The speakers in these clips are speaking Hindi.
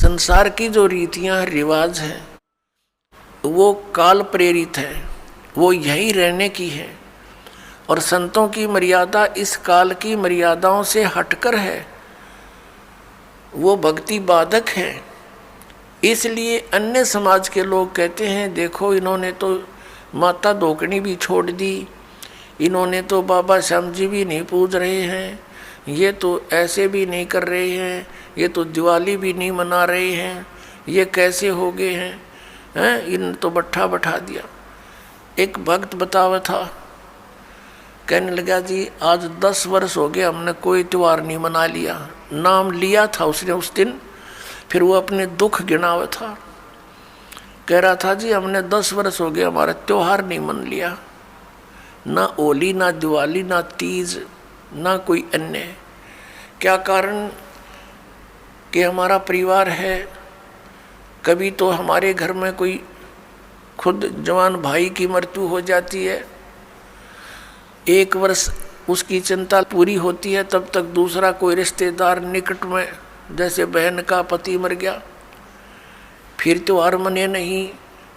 संसार की जो रीतियां रिवाज हैं वो काल प्रेरित है, वो यही रहने की है। और संतों की मर्यादा इस काल की मर्यादाओं से हटकर है, वो भक्ति बाधक है। इसलिए अन्य समाज के लोग कहते हैं देखो इन्होंने तो माता धोकनी भी छोड़ दी, इन्होंने तो बाबा श्याम जी भी नहीं पूज रहे हैं, ये तो ऐसे भी नहीं कर रहे हैं, ये तो दिवाली भी नहीं मना रहे हैं, ये कैसे हो गए हैं, इन तो बट्ठा बैठा दिया। एक भक्त बतावा था, कहने लगा जी आज 10 वर्ष हो गए हमने कोई त्यौहार नहीं मना लिया। नाम लिया था उसने उस दिन, फिर वो अपने दुख गिनावा था। कह रहा था जी हमने 10 वर्ष हो गए हमारा त्यौहार नहीं मन लिया, ना होली ना दिवाली ना तीज ना कोई अन्य। क्या कारण कि हमारा परिवार है, कभी तो हमारे घर में कोई खुद जवान भाई की मृत्यु हो जाती है, 1 वर्ष उसकी चिंता पूरी होती है, तब तक दूसरा कोई रिश्तेदार निकट में जैसे बहन का पति मर गया, फिर त्योहार मने नहीं,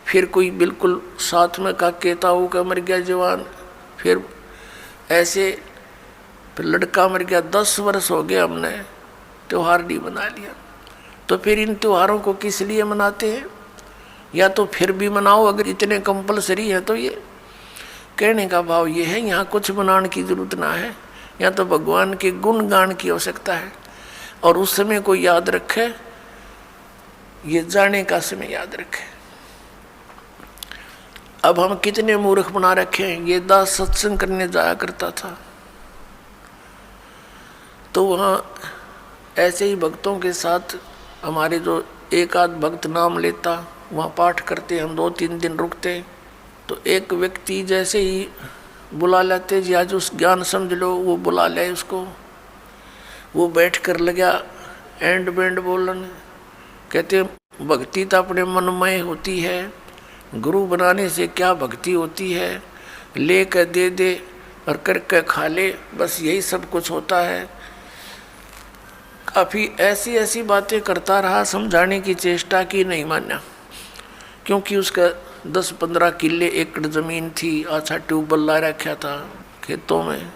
फिर कोई बिल्कुल साथ में का केताऊ का मर गया जवान, फिर ऐसे फिर लड़का मर गया। 10 वर्ष हो गए हमने त्यौहार नहीं मना लिया। तो फिर इन त्योहारों को किस लिए मनाते हैं? या तो फिर भी मनाओ अगर इतने कंपलसरी है तो। ये कहने का भाव ये है यहाँ कुछ मनाने की जरूरत ना है, यहाँ तो भगवान के गुण गान की आवश्यकता है। और उस समय को याद रखे, ये जाने का समय याद रखे। अब हम कितने मूर्ख बना रखे हैं। ये दास सत्संग करने जाया करता था तो वहाँ ऐसे ही भक्तों के साथ हमारे जो एक आध भक्त नाम लेता, वहाँ पाठ करते, हम 2-3 दिन रुकते। तो एक व्यक्ति जैसे ही बुला लेते जी आज उस ज्ञान समझ लो, वो बुला ले उसको, वो बैठ कर लगा एंड बैंड बोलन। कहते भक्ति तो अपने मनमय होती है, गुरु बनाने से क्या भक्ति होती है, ले कर दे दे और करके खा ले, बस यही सब कुछ होता है। काफ़ी ऐसी ऐसी बातें करता रहा, समझाने की चेष्टा की, नहीं माना। क्योंकि उसका 10-15 किले एकड़ ज़मीन थी, अच्छा ट्यूबवेल ला रखा था खेतों में,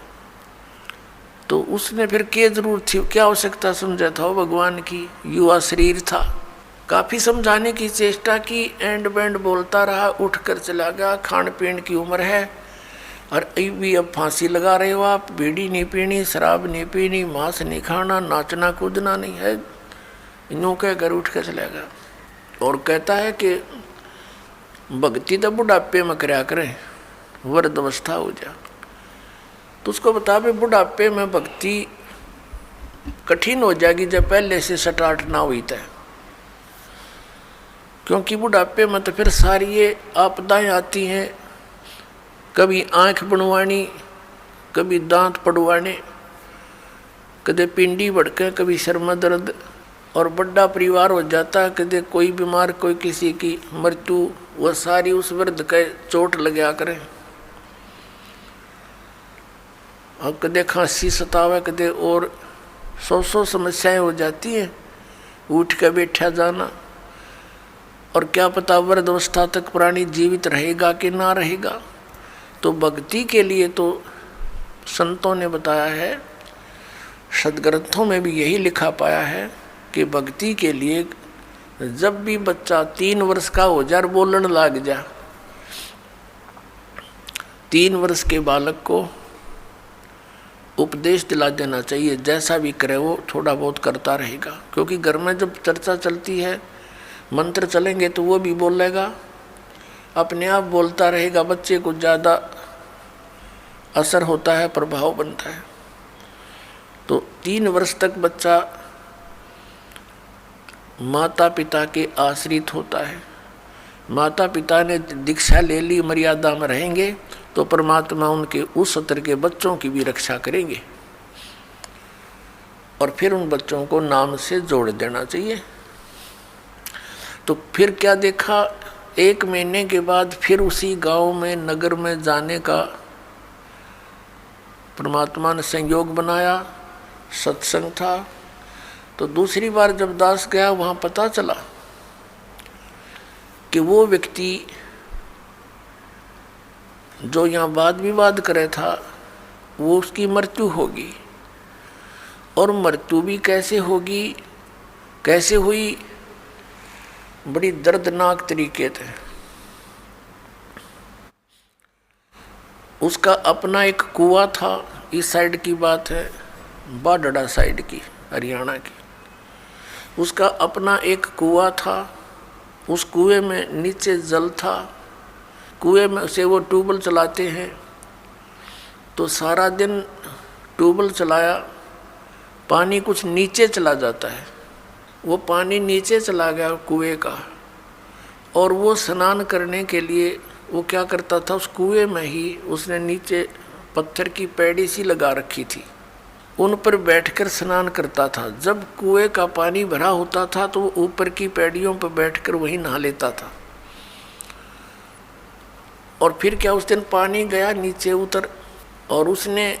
तो उसने फिर क्या जरूरत थी, क्या आवश्यकता समझा था वो भगवान की, युवा शरीर था। काफ़ी समझाने की चेष्टा की, एंड बैंड बोलता रहा, उठ कर चला गया। खान पीन की उम्र है और भी अब फांसी लगा रहे हो आप, बीड़ी नहीं पीनी, शराब नहीं पीनी, मांस नहीं खाना, नाचना कूदना नहीं है, इनों के घर उठ कर चला गया। और कहता है कि भक्ति तो बुढ़ापे में करया करें, वृद्ध अवस्था हो जा। तो उसको बता भी बुढ़ापे में भक्ति कठिन हो जाएगी जब पहले से स्टार्ट ना हुई था। क्योंकि बुढ़ापे में तो फिर सारी ये आपदाएं आती हैं, कभी आँख बनवानी, कभी दांत पड़वाने, कदे पिंडी भड़के, कभी सिर में दर्द, और बड़ा परिवार हो जाता है, कदे कोई बीमार, कोई किसी की मृत्यु, वह सारी उस वृद्ध के चोट लगा करें। और कदे खांसी सतावे, कदे और 100 समस्याएं हो जाती हैं, उठ के बैठा जाना। और क्या पता वृद्ध अवस्था तक प्राणी जीवित रहेगा कि ना रहेगा। तो भक्ति के लिए तो संतों ने बताया है, सदग्रंथों में भी यही लिखा पाया है कि भक्ति के लिए जब भी बच्चा 3 वर्ष का हो जा, बोलने लग जा, 3 वर्ष के बालक को उपदेश दिला देना चाहिए। जैसा भी करे वो थोड़ा बहुत करता रहेगा। क्योंकि घर में जब चर्चा चलती है, मंत्र चलेंगे तो वो भी बोलेगा, अपने आप बोलता रहेगा, बच्चे को ज़्यादा असर होता है, प्रभाव बनता है। तो 3 वर्ष तक बच्चा माता पिता के आश्रित होता है। माता पिता ने दीक्षा ले ली, मर्यादा में रहेंगे तो परमात्मा उनके उस स्तर के बच्चों की भी रक्षा करेंगे। और फिर उन बच्चों को नाम से जोड़ देना चाहिए। तो फिर क्या देखा, 1 महीने के बाद फिर उसी गांव में, नगर में जाने का परमात्मा ने संयोग बनाया। सत्संग था, तो दूसरी बार जब दास गया वहाँ पता चला कि वो व्यक्ति जो यहाँ वाद विवाद करे था वो उसकी मृत्यु होगी। और मृत्यु भी कैसे होगी, कैसे हुई, बड़ी दर्दनाक तरीके से। उसका अपना एक कुआं था, इस साइड की बात है, बाडड़ा साइड की, हरियाणा की। उसका अपना एक कुआं था, उस कुएं में नीचे जल था। कुएं में से वो ट्यूबवेल चलाते हैं, तो सारा दिन ट्यूबवेल चलाया, पानी कुछ नीचे चला जाता है। वो पानी नीचे चला गया कुएं का, और वो स्नान करने के लिए वो क्या करता था, उस कुएं में ही उसने नीचे पत्थर की पैड़ी सी लगा रखी थी, उन पर बैठकर स्नान करता था। जब कुएं का पानी भरा होता था तो वो ऊपर की पैड़ियों पर बैठकर वहीं नहा लेता था। और फिर क्या, उस दिन पानी गया, नीचे उतर, और उसने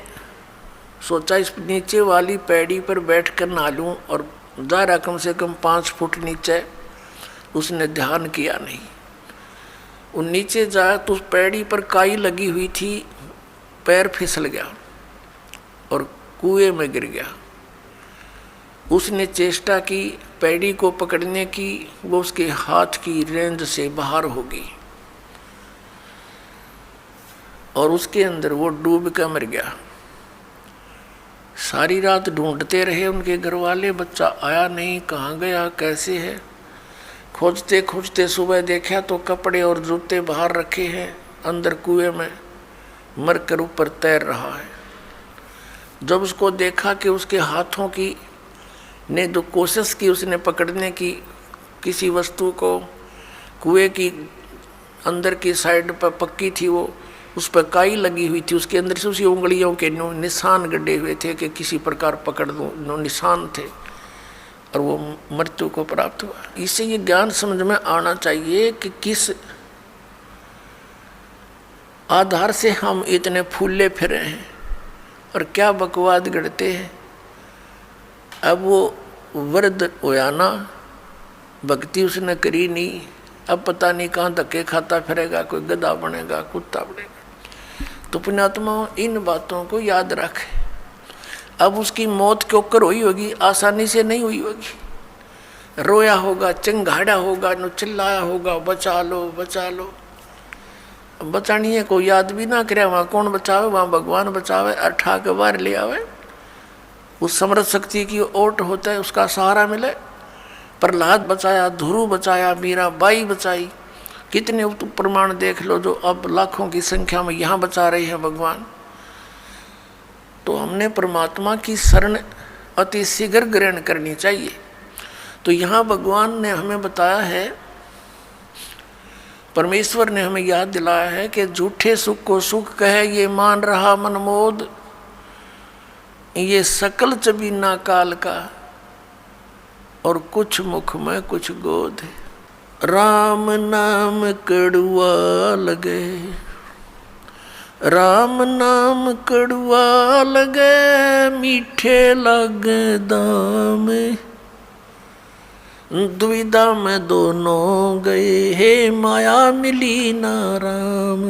सोचा इस नीचे वाली पैड़ी पर बैठकर नहा लूँ, और दायरा कम से कम 5 फुट नीचे। उसने ध्यान किया नहीं, वो नीचे जाया तो उस पैड़ी पर काई लगी हुई थी, पैर फिसल गया और कुएं में गिर गया। उसने चेष्टा की पैड़ी को पकड़ने की, वो उसके हाथ की रेंज से बाहर हो गई और उसके अंदर वो डूब कर मर गया। सारी रात ढूंढते रहे उनके घर वाले, बच्चा आया नहीं, कहाँ गया, कैसे है। खोजते खोजते सुबह देखा तो कपड़े और जूते बाहर रखे हैं, अंदर कुएं में मरकर ऊपर तैर रहा है। जब उसको देखा कि उसके हाथों की ने जो कोशिश की उसने पकड़ने की किसी वस्तु को, कुएं की अंदर की साइड पर पक्की थी वो, उस पर काई लगी हुई थी, उसके अंदर से उसी उंगलियों के निशान गड्ढे हुए थे कि किसी प्रकार पकड़ दो, निशान थे, और वो मृत्यु को प्राप्त हुआ। इससे ये ज्ञान समझ में आना चाहिए कि किस आधार से हम इतने फूले फिरे हैं और क्या बकवाद गढ़ते हैं। अब वो वृद्ध होया ना, भक्ति उसने करी नहीं, अब पता नहीं कहाँ धक्के खाता फिरेगा, कोई गधा बनेगा, कुत्ता बनेगा। तो पुण्यात्मा इन बातों को याद रखे। अब उसकी मौत क्यों कर हुई होगी, आसानी से नहीं हुई होगी। रोया होगा, चिंगाड़ा होगा, नो चिल्लाया होगा, बचा लो बचा लो। बचानी है कोई याद भी ना करे, वहाँ कौन बचावे, वहाँ भगवान बचावे, अठा के बाहर ले आवे। उस समर्थ शक्ति की ओट होता है, उसका सहारा मिले। प्रहलाद बचाया, ध्रुव बचाया, मीराबाई बचाई, कितने प्रमाण देख लो जो अब लाखों की संख्या में यहाँ बचा रहे हैं भगवान। तो हमने परमात्मा की शरण अति शीघ्र ग्रहण करनी चाहिए। तो यहाँ भगवान ने हमें बताया है, परमेश्वर ने हमें याद दिलाया है कि झूठे सुख को सुख कहे ये मान रहा मनमोद, ये सकल चबीना काल का, और कुछ मुख में कुछ गोद। राम नाम कड़ुआ लगे, राम नाम कड़ुआ लगे, मीठे लगे दाम, दुविधा में दोनों गए, हे माया मिली ना राम।